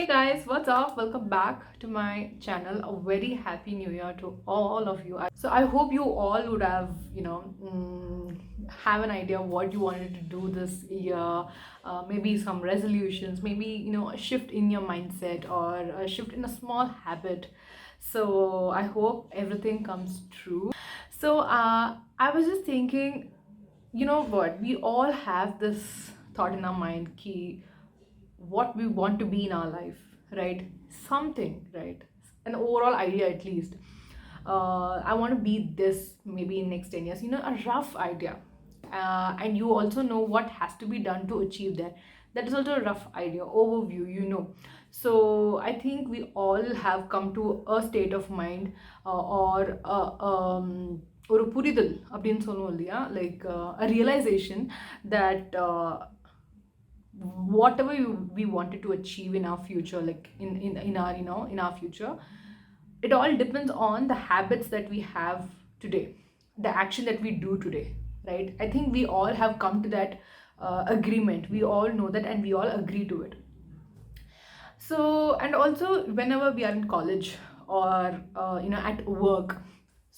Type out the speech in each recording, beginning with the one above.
Hey guys, what's up? Welcome back to my channel. A very happy new year to all of you. So I hope you all would have, have an idea what you wanted to do this year. Maybe some resolutions, maybe, a shift in your mindset or a shift in a small habit. So I hope everything comes true. So I was just thinking, you know what? We all have this thought in our mind, ki what we want to be in our life, right? Something, right? An overall idea at least. I want to be this maybe in next 10 years, a rough idea. And you also know what has to be done to achieve that. That is also a rough idea, overview. So I think we all have come to a state of mind or ஒரு புரிதல் அப்படின்னு சொல்லுவோம் இல்லையா like a realization that whatever we wanted to achieve in our future, like in our in our future, it all depends on the habits that we have today, the action that we do today, right? I think we all have come to that agreement. We all know that and we all agree to it. So, and also whenever we are in college or at work,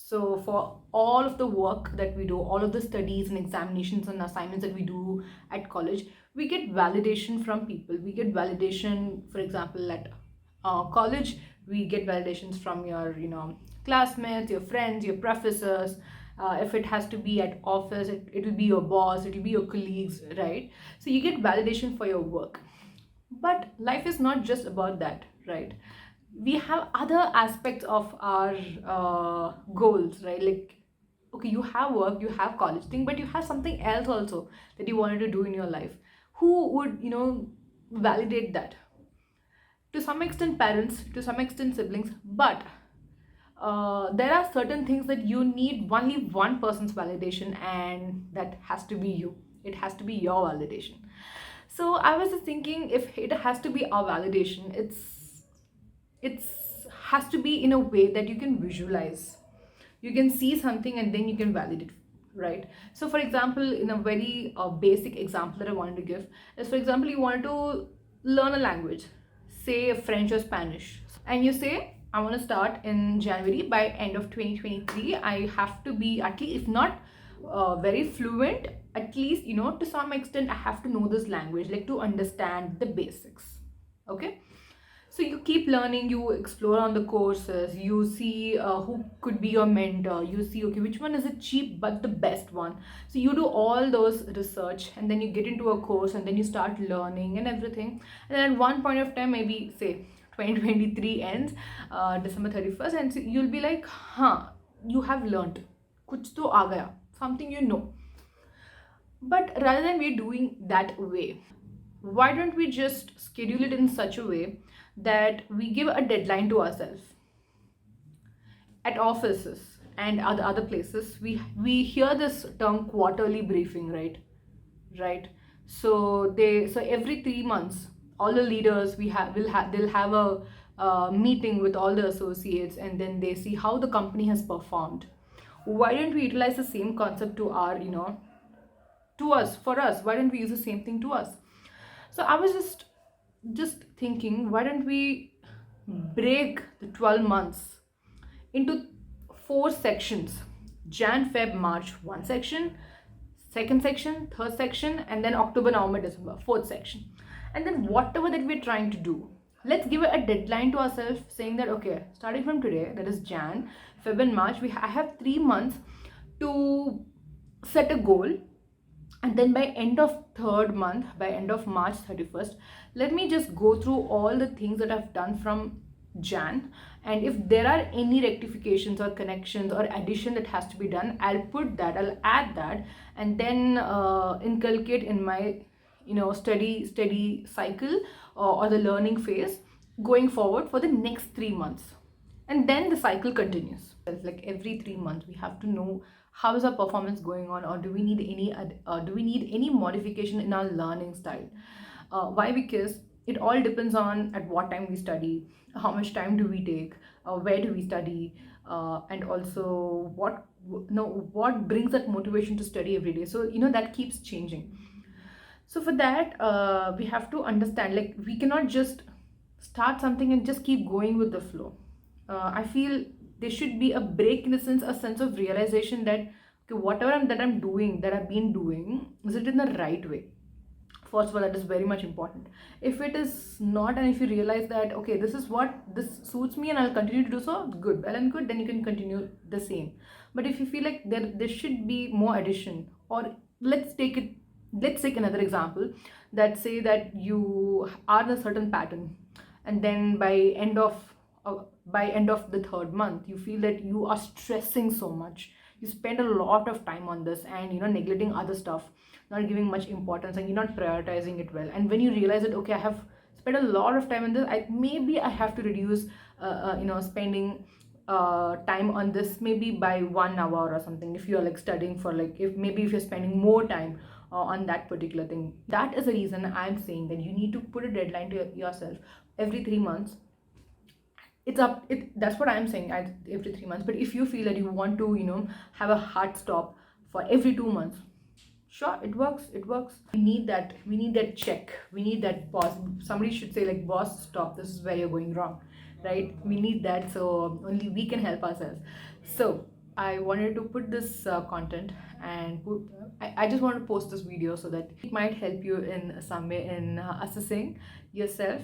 so for all of the work that we do, all of the studies and examinations and assignments that we do at college, we get validation from people. We get validation, for example, at college, we get validations from your classmates, your friends, your professors. If it has to be at office, it will be your boss, it will be your colleagues, right? So you get validation for your work. But life is not just about that, right? We have other aspects of our goals, right? Like, okay, you have work, you have college thing, but you have something else also that you wanted to do in your life. Who would validate that? To some extent parents, to some extent siblings, but there are certain things that you need only one person's validation, and that has to be you. It has to be your validation. So I was just thinking, if it has to be our validation, it's has to be in a way that you can visualize. You can see something and then you can validate, right? So for example, in a very basic example that I wanted to give is, for example, you wanted to learn a language, say French or Spanish, and you say, I want to start in January. By end of 2023, I have to be, at least if not very fluent, at least to some extent I have to know this language, like to understand the basics. Okay, so you keep learning, you explore on the courses, you see who could be your mentor, you see, okay, which one is a cheap but the best one. So you do all those research and then you get into a course and then you start learning and everything. And then at one point of time, maybe say 2023 ends, December 31st, and so you'll be like, you have learned kuch to aa gaya, something But rather than we doing that way, why don't we just schedule it in such a way that we give a deadline to ourselves? At offices and other places, we hear this term quarterly briefing, right? So every 3 months, all the leaders they'll have a meeting with all the associates, and then they see how the company has performed. Why don't we utilize the same concept to our to us, for us? Why don't we use the same thing to us? So I was just thinking, why don't we break the 12 months into 4 sections: Jan, Feb, March, one section; second section, third section; and then October, November, December, fourth section. And then whatever that we're trying to do, let's give a deadline to ourselves, saying that, okay, starting from today, that is Jan, Feb, and March, I have 3 months to set a goal. And then by end of third month, by end of March 31st, let me just go through all the things that I've done from Jan, and if there are any rectifications or connections or addition that has to be done, I'll add that, and then inculcate in my study cycle or the learning phase going forward for the next 3 months. And then the cycle continues. It's like every 3 months we have to know how is our performance going on, or do we need any modification in our learning style. Why? Because it all depends on at what time we study, how much time do we take, where do we study, and also what brings that motivation to study every day. So that keeps changing. So for that, we have to understand, like, we cannot just start something and just keep going with the flow. I feel there should be a break, in the sense, a sense of realization that okay, whatever I'm doing, that I've been doing, is it in the right way? First of all, that is very much important. If it is not, and if you realize that okay, this suits me and I'll continue to do so, good, well and good, then you can continue the same. But if you feel like there should be more addition, or let's take another example, that say that you are in a certain pattern, and then uh, by end of the third month you feel that you are stressing so much, you spend a lot of time on this, and neglecting other stuff, not giving much importance, and you're not prioritizing it well. And when you realize that okay, I have spent a lot of time on this, maybe I have to reduce spending time on this, maybe by 1 hour or something, if you're like studying for, like, if you're spending more time on that particular thing. That is the reason I'm saying that you need to put a deadline to yourself every 3 months. That's what I'm saying, every 3 months. But if you feel that you want to have a hard stop for every 2 months, sure, it works. We need that check, we need that pause. Somebody should say like, boss, stop, this is where you're going wrong, right? We need that, so only we can help ourselves. So I wanted to put this content, and I just want to post this video so that it might help you in some way in assessing yourself,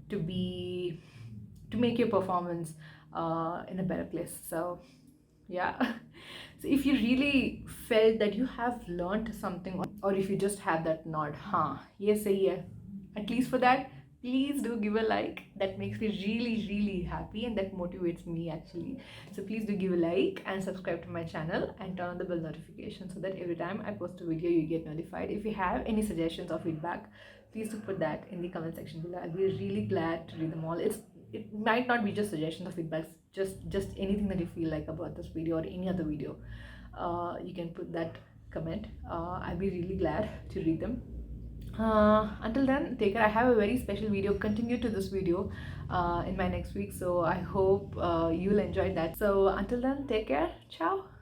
to make your performance in a better place. So yeah. So if you really felt that you have learned something, or if you just have that nod, yes, say yeah, at least for that, please do give a like. That makes me really, really happy, and that motivates me actually. So please do give a like and subscribe to my channel and turn on the bell notification, so that every time I post a video you get notified. If you have any suggestions or feedback, please do put that in the comment section below. I'll be really glad to read them all. It might not be just suggestions or feedbacks, just anything that you feel like about this video or any other video. You can put that comment. I'll be really glad to read them. Until then, take care. I have a very special video continue to this video in my next week, so I hope you'll enjoy that. So until then, take care. Ciao.